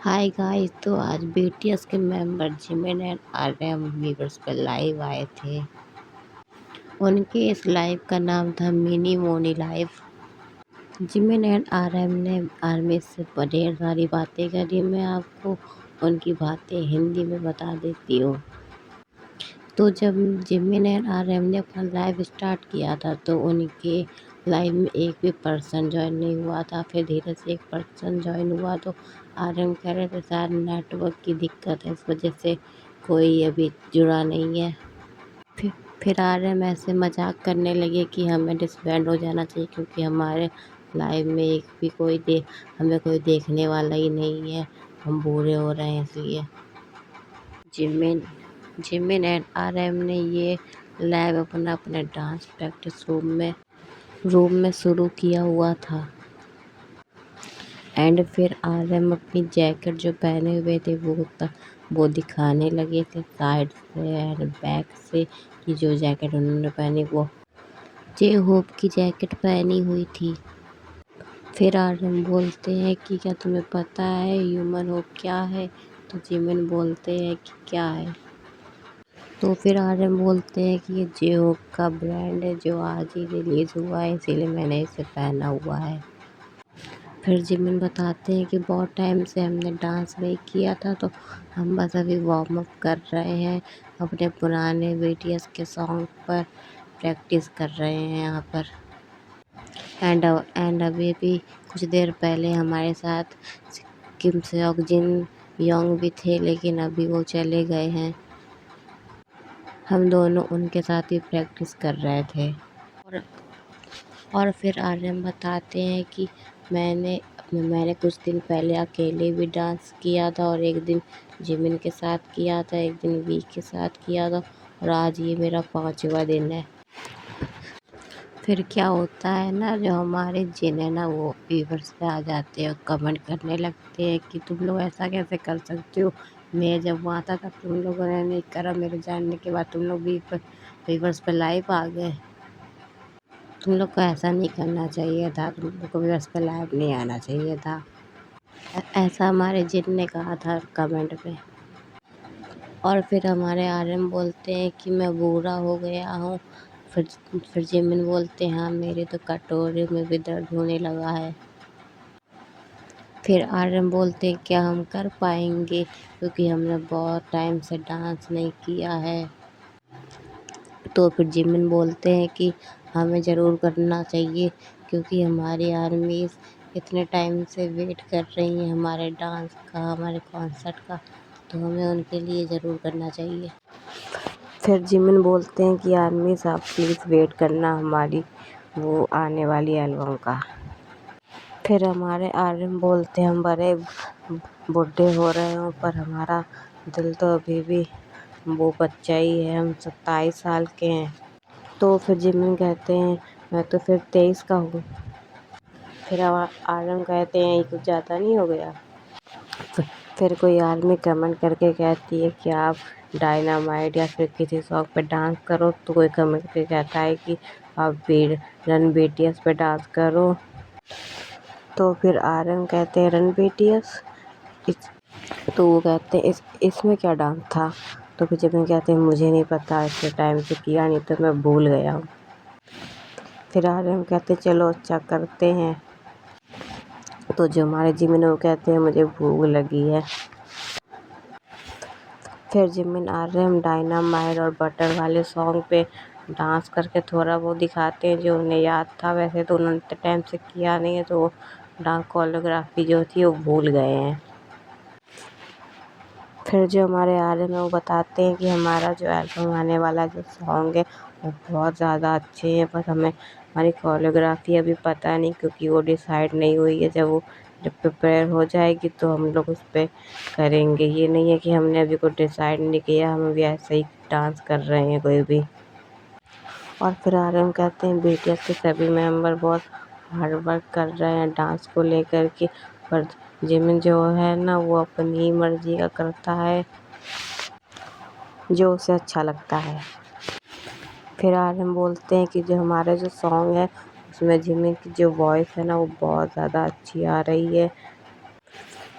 Hi guys. तो आज BTS के member Jimin and RM Weverse पे लाइव आए थे। उनके इस लाइव का नाम था Mini Moni live. Jimin and RM ने आर्मी से ढेर सारी बातें करी। मैं आपको उनकी बातें हिंदी में बता देती हूँ। तो जब जिमिन एंड आर्यन ने अपना लाइव स्टार्ट किया था तो उनके लाइव में एक भी पर्सन ज्वाइन नहीं हुआ था। फिर धीरे से एक पर्सन ज्वाइन हुआ तो आर्यन कह रहे थे शायद नेटवर्क की दिक्कत है, इस वजह से कोई अभी जुड़ा नहीं है। फिर फिर आर्यन ऐसे मजाक करने लगे कि हमें डिसबैंड हो जाना चाहिए क्योंकि हमारे लाइव में एक भी हमें कोई देखने वाला ही नहीं है। हम बूढ़े हो रहे हैं इसलिए। जिमिन जिमिन एंड आरएम ने ये लाइव अपने डांस प्रैक्टिस रूम में शुरू किया हुआ था। एंड फिर आरएम अपनी जैकेट जो पहने हुए थे वो दिखाने लगे थे साइड से एंड बैक से कि जो जैकेट उन्होंने पहनी वो जे होप की जैकेट पहनी हुई थी। फिर आरएम बोलते हैं कि क्या तुम्हें पता है ह्यूमन होप क्या है? तो जिमिन बोलते हैं कि क्या है? तो फिर आर्यन बोलते हैं कि ये जे-होप का ब्रांड है जो आज ही रिलीज़ हुआ है, इसीलिए मैंने इसे पहना हुआ है। फिर जिमिन बताते हैं कि बहुत टाइम से हमने डांस नहीं किया था तो हम बस अभी वार्म अप कर रहे हैं, अपने पुराने बीटीएस के सॉन्ग पर प्रैक्टिस कर रहे हैं यहाँ पर। एंड अभी भी कुछ देर पहले हमारे साथ किम सेओक जिन योंग भी थे, लेकिन अभी वो चले गए हैं। हम दोनों उनके साथ ही प्रैक्टिस कर रहे थे। और और फिर आर्यन बताते हैं कि मैंने कुछ दिन पहले अकेले भी डांस किया था और एक दिन जिमिन के साथ किया था, एक दिन वी के साथ किया था और आज ये मेरा 5वां दिन है। फिर क्या होता है ना, जो हमारे जिन है ना वो व्यूअर्स पे आ जाते हैं और कमेंट करने लगते हैं कि तुम लोग ऐसा कैसे कर सकते हो। मैं जब वहाँ था तब तुम लोगों ने नहीं करा, मेरे जानने के बाद तुम लोग भी व्यूअर्स पे लाइव आ गए। तुम लोग को ऐसा नहीं करना चाहिए था, तुम लोग को व्यूअर्स पे लाइव नहीं आना चाहिए था। ऐसा हमारे जिन ने कहा था कमेंट पे। और फिर हमारे आर्यन बोलते हैं कि मैं बूढ़ा हो गया हूँ। फिर जिमिन बोलते हैं हाँ मेरे तो कटोरे में भी दर्द होने लगा है। फिर आर्यन बोलते हैं क्या हम कर पाएंगे क्योंकि हमने बहुत टाइम से डांस नहीं किया है। तो फिर जिमिन बोलते हैं कि हमें ज़रूर करना चाहिए क्योंकि हमारी आर्मीज़ इतने टाइम से वेट कर रही हैं हमारे डांस का, हमारे कॉन्सर्ट का, तो हमें उनके लिए ज़रूर करना चाहिए। फिर जिमिन बोलते हैं कि आर्मीज़ आप प्लीज़ वेट करना हमारी वो आने वाली एल्बम का। फिर हमारे आर्यन बोलते हैं हम बड़े बूढ़े हो रहे हों पर हमारा दिल तो अभी भी वो बच्चा ही है, हम 27 साल के हैं। तो फिर जिमिन कहते हैं मैं तो फिर 23 का हूँ। फिर आर्यन कहते हैं ये कुछ ज़्यादा नहीं हो गया? फिर कोई आर्मी कमेंट करके कहती है कि आप डायनामाइट या फिर किसी सॉन्ग पे डांस करो, तो कोई कमेंट करके कहता है कि आप रन बीटीएस पे डांस करो। तो फिर आर्यन कहते हैं रन बीटीएस, तो वो कहते हैं इसमें क्या डांस था? तो फिर जिमिन कहते हैं मुझे नहीं पता, इतने टाइम से किया नहीं तो मैं भूल गया हूँ। फिर आर्यन कहते हैं चलो अच्छा करते हैं। तो जो हमारे जिमिन वो कहते हैं मुझे भूख लगी है। फिर जिमिन आर्यन डायनामाइट और बटर वाले सॉन्ग पे डांस करके थोड़ा वो दिखाते हैं जो उन्हें याद था। वैसे तो उन्होंने इतने टाइम से किया नहीं है तो वो डांस कोरियोग्राफी जो थी वो भूल गए हैं। फिर जो हमारे आर्यन है वो बताते हैं कि हमारा जो एल्बम आने वाला जो सॉन्ग है वो बहुत ज़्यादा अच्छे हैं, पर हमें हमारी कोरियोग्राफी अभी पता नहीं क्योंकि वो डिसाइड नहीं हुई है। जब प्रिपेयर हो जाएगी तो हम लोग उस पर करेंगे। ये नहीं है कि हमने अभी कुछ डिसाइड नहीं किया, हम अभी ऐसे ही डांस कर रहे हैं कोई भी। और फिर आर्यन कहते हैं बीटीएस के सभी मेंबर बहुत हार्ड वर्क कर रहे हैं डांस को लेकर के, पर जिमिन जो है ना वो अपनी ही मर्जी का करता है जो उसे अच्छा लगता है। फिर आर्यन बोलते हैं कि जो हमारा जो सॉन्ग है उसमें जिमिन की जो वॉइस है ना वो बहुत ज़्यादा अच्छी आ रही है।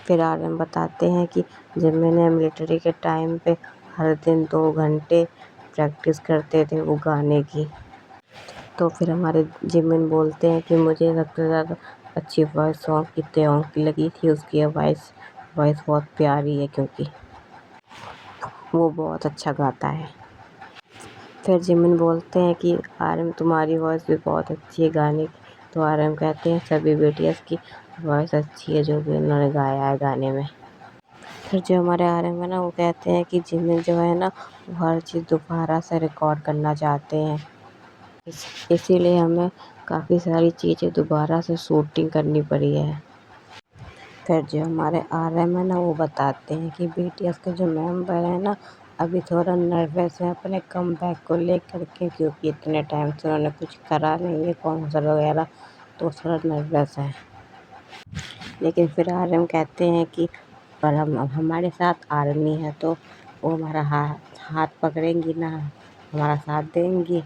फिर आर्यन बताते हैं कि जिमिन ने मिलिट्री के टाइम पे हर दिन 2 घंटे प्रैक्टिस करते थे वो गाने की। तो फिर हमारे जिमिन बोलते हैं कि मुझे सबसे ज़्यादा अच्छी वॉइस सॉन्ग की तेओंग की लगी थी। उसकी वॉइस बहुत प्यारी है क्योंकि वो बहुत अच्छा गाता है। फिर जिमिन बोलते हैं कि आर्यन तुम्हारी वॉइस भी बहुत अच्छी है गाने की। तो आर्यन कहते हैं सभी बीटीएस की वॉइस अच्छी है जो भी उन्होंने गाया है गाने में। फिर जो हमारे आर्यन है ना वो कहते हैं कि जिमिन जो है ना वो हर चीज़ दोबारा से रिकॉर्ड करना चाहते हैं, इसीलिए हमें काफ़ी सारी चीज़ें दोबारा से शूटिंग करनी पड़ी है। फिर जो हमारे आर्यन है ना वो बताते हैं कि बीटीएस के जो मेंबर हैं ना अभी थोड़ा नर्वस हैं अपने कमबैक को लेकर के, क्योंकि इतने टाइम से उन्होंने कुछ करा नहीं है कॉन्सर्ट वगैरह, तो थोड़ा नर्वस हैं। लेकिन फिर आर्यन कहते हैं कि पर हम हमारे साथ आर्मी है तो वो हमारा हाथ पकड़ेंगी ना, हमारा साथ देंगी,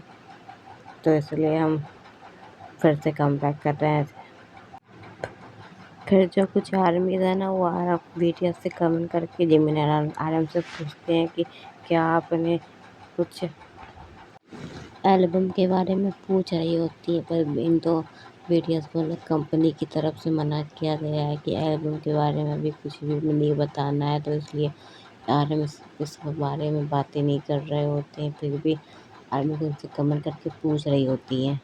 तो इसलिए हम फिर से कमबैक कर रहे हैं। फिर जो कुछ आर्मी है ना वो बीटीएस से कमेंट करके जिमिन आर्यन से पूछते हैं कि क्या आपने कुछ एल्बम के बारे में पूछ रही होती है, पर इन तो बीटीएस वाले कंपनी की तरफ से मना किया गया है कि एल्बम के बारे में भी कुछ भी नहीं बताना है, तो इसलिए आर्यन इस बारे में बातें नहीं कर रहे होते हैं। फिर भी आर्मी को उनसे कमेंट करके पूछ रही होती हैं।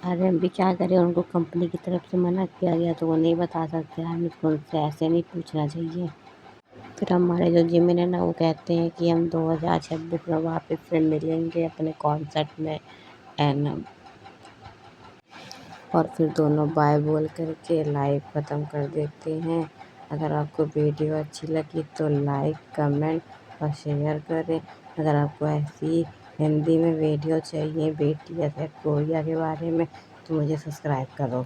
आर्यन भी क्या करे, उनको कंपनी की तरफ से मना किया गया तो वो नहीं बता सकते। आर्मी को उनसे ऐसे नहीं पूछना चाहिए। फिर हमारे जो जिमिन है ना वो कहते हैं कि हम 2026 में वापस से मिलेंगे अपने कॉन्सर्ट में एंड और फिर दोनों बाय बोल करके लाइव ख़त्म कर देते हैं। अगर आपको वीडियो अच्छी लगी तो लाइक कमेंट और शेयर करें। अगर आपको ऐसी हिंदी में वीडियो चाहिए बीटीएस या कोरिया के बारे में तो मुझे सब्सक्राइब करो।